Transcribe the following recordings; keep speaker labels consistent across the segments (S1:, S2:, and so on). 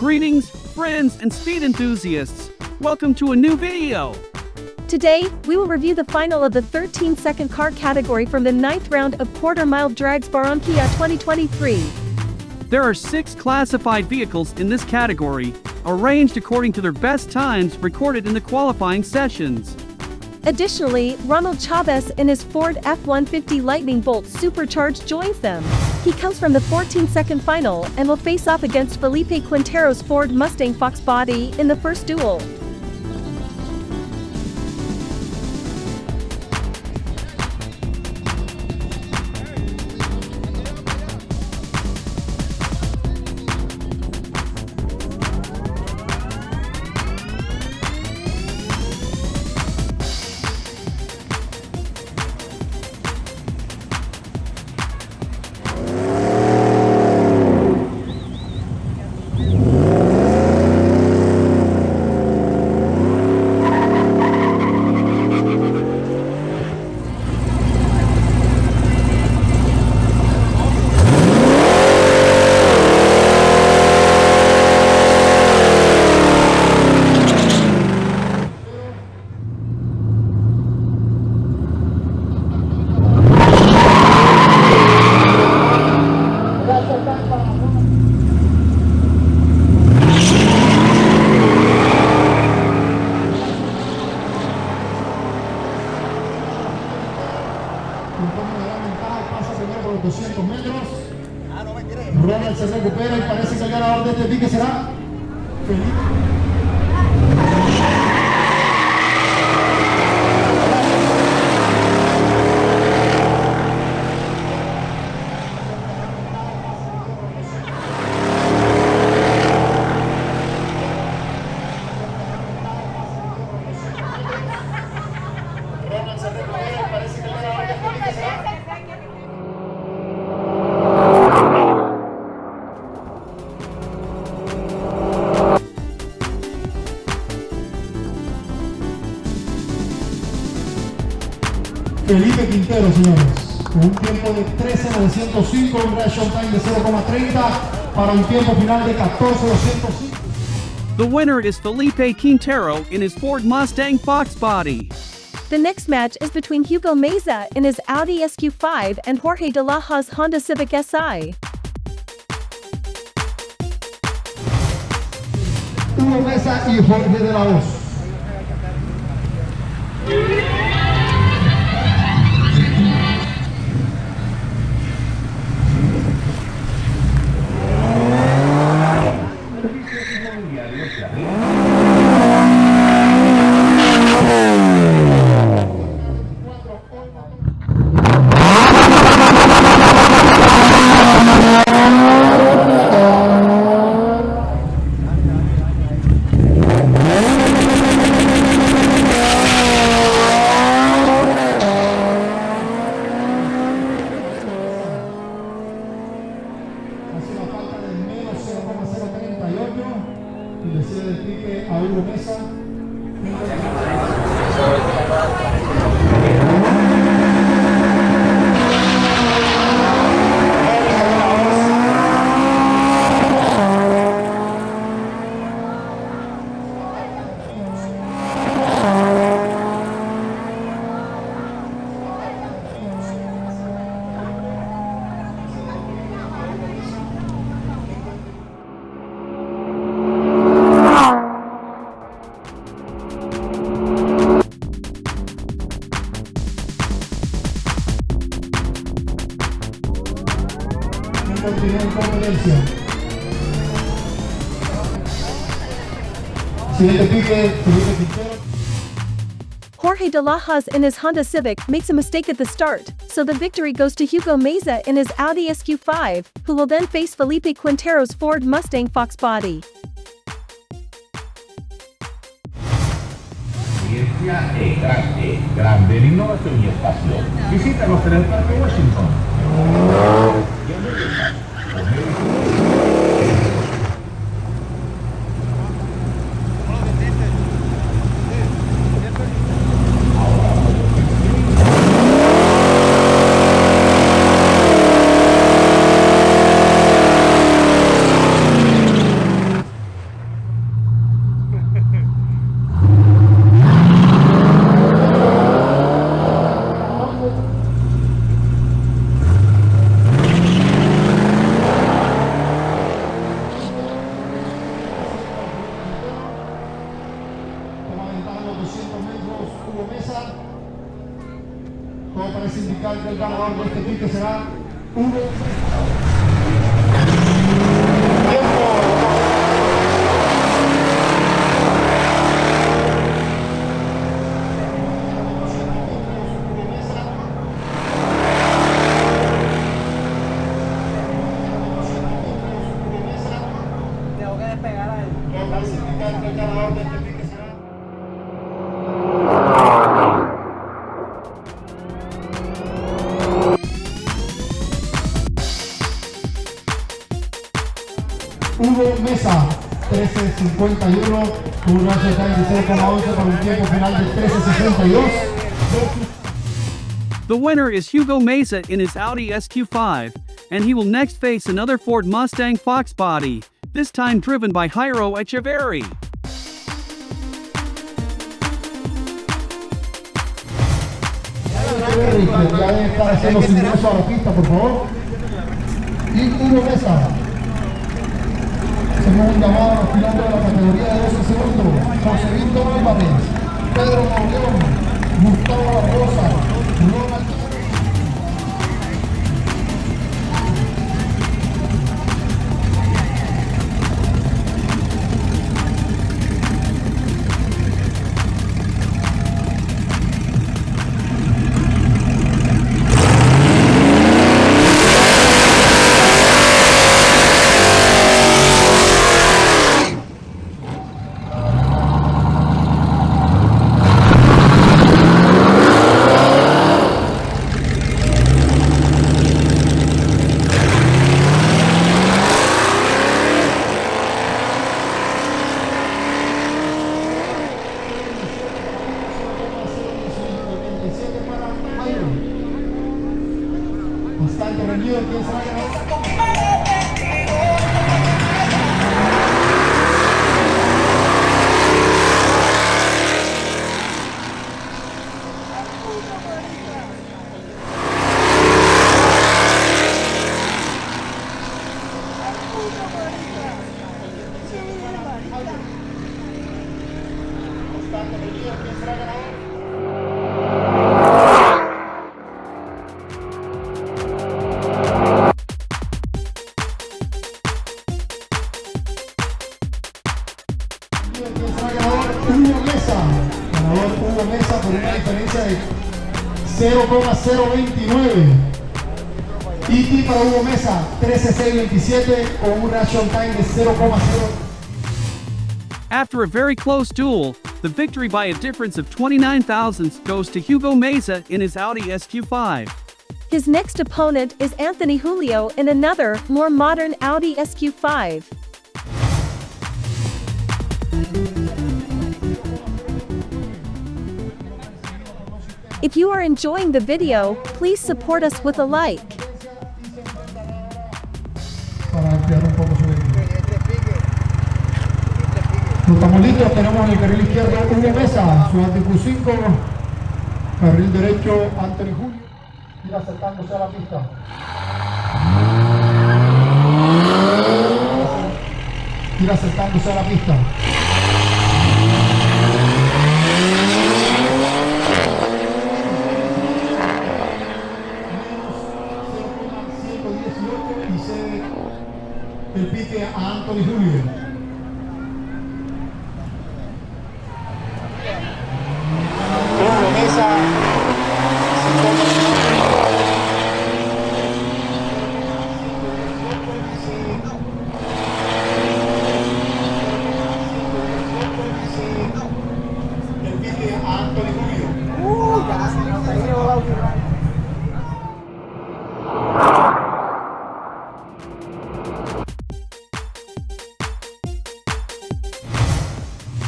S1: Greetings, friends and speed enthusiasts. Welcome to a new video.
S2: Today, we will review the final of the 13-second car category from the 9th round of quarter-mile drags Barranquilla 2023.
S1: There are 6 classified vehicles in this category, arranged according to their best times recorded in the qualifying sessions.
S2: Additionally, Ronald Chavez in his Ford F-150 Lightning Bolt Supercharged joins them. He comes from the 14-second final and will face off against Felipe Quintero's Ford Mustang Fox Body in the first duel.
S3: Pasa primero por los 200 metros. Ronald se recupera y parece que el ganador de este pique será Felipe. Felipe Quintero, señores, con un tiempo de 13.905, un reaction time de 0.30 para un tiempo final de 14.205.
S1: The winner is Felipe Quintero in his Ford Mustang Fox Body.
S2: The next match is between Hugo Meza in his Audi SQ5 and Jorge de la Ha's Honda Civic Si.
S3: Hugo Meza y Jorge de la Hoz. Y le cede el pique a Hugo Meza. Continúa en competencia. Siguiente pique, Felipe Quintero.
S2: Jorge de la Ha's in his Honda Civic makes a mistake at the start, so the victory goes to Hugo Meza in his Audi SQ5, who will then face Felipe Quintero's Ford Mustang Fox Body.
S4: Ciencia es grande en innovación y espacio. Visítanos en el Parque Washington.
S3: identifique será Hugo.
S5: Tengo que despegar a él.
S3: Hugo Mesa, 13.51, con un ratio time de 0,11 con un tiempo final de 13.62.
S1: The winner is Hugo Mesa in his Audi SQ5, and he will next face another Ford Mustang Fox body, this time driven by Jairo Echeverry.
S3: Ya debe estar haciendo su ingreso a la pista, por favor. Y Hugo Mesa. Hacemos un llamado a los pilotos de la categoría de 12 segundos. José Víctor Álvarez, Pedro Morleón, Gustavo Barbosa, Ronald. Bastante reñido, ¿quién se va a ganar? Bastante reñido, ¿quién será ganador? Ganador Hugo Mesa por una diferencia de 0,029. Y para Hugo Mesa 13.627 con un reaction time de 0,0.
S1: After a very close duel, the victory by a difference of 29 thousandths goes to Hugo Mesa in his Audi SQ5.
S2: His next opponent is Anthony Julio in another, more modern Audi SQ5. If you are enjoying the video, please support us with a like.
S3: Para ampliar un poco su vehículo. No estamos listos, tenemos en el carril izquierdo Hugo Mesa, su SQ5, carril derecho Anthony Julio, ir acercándose a la pista. Ir acercándose a la pista. El pique a Anthony Julio. Hugo Mesa. El pique a Anthony Julio.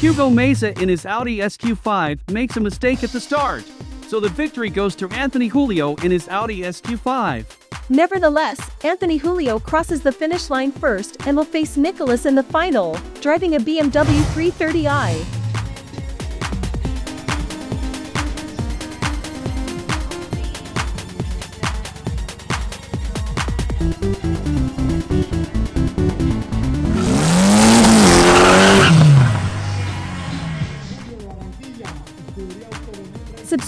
S1: Hugo Mesa in his Audi SQ5 makes a mistake at the start, so the victory goes to Anthony Julio in his Audi SQ5.
S2: Nevertheless, Anthony Julio crosses the finish line first and will face Nicholas in the final, driving a BMW M330i.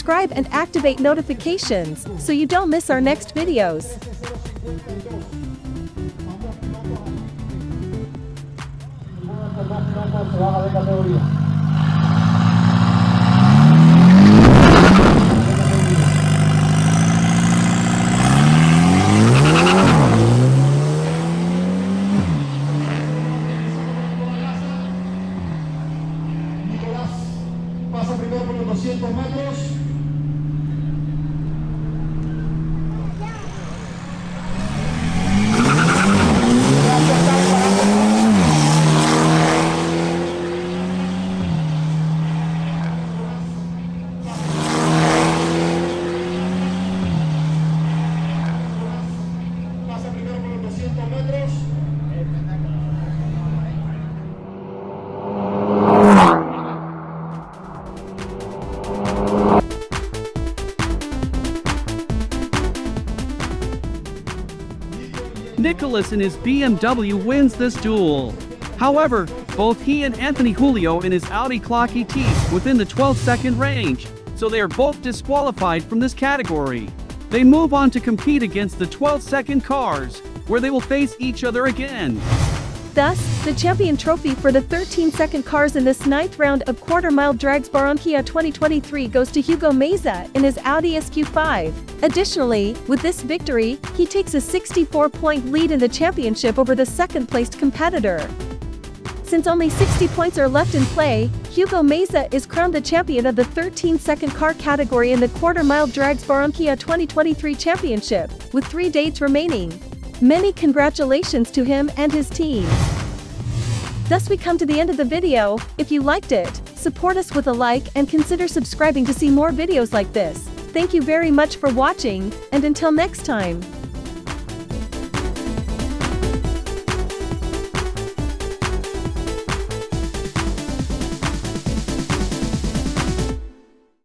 S2: subscribe and activate notifications so you don't miss our next videos.
S3: Se baja de categoría. Nicolás pasa primero por los 200 metros. Pasa primero por los 200 metros.
S1: Nicholas in his BMW wins this duel. However, both he and Anthony Julio in his Audi clock ET within the 12-second range, so they are both disqualified from this category. They move on to compete against the 12-second cars, where they will face each other again.
S2: Thus, the champion trophy for the 13-second cars in this 9th round of quarter-mile drags Barranquilla 2023 goes to Hugo Meza in his Audi SQ5. Additionally, with this victory, he takes a 64-point lead in the championship over the second-placed competitor. Since only 60 points are left in play, Hugo Meza is crowned the champion of the 13-second car category in the quarter-mile drags Barranquilla 2023 championship, with 3 dates remaining. Many congratulations to him and his team. Thus we come to the end of the video. If you liked it, support us with a like and consider subscribing to see more videos like this. Thank you very much for watching, and until next time.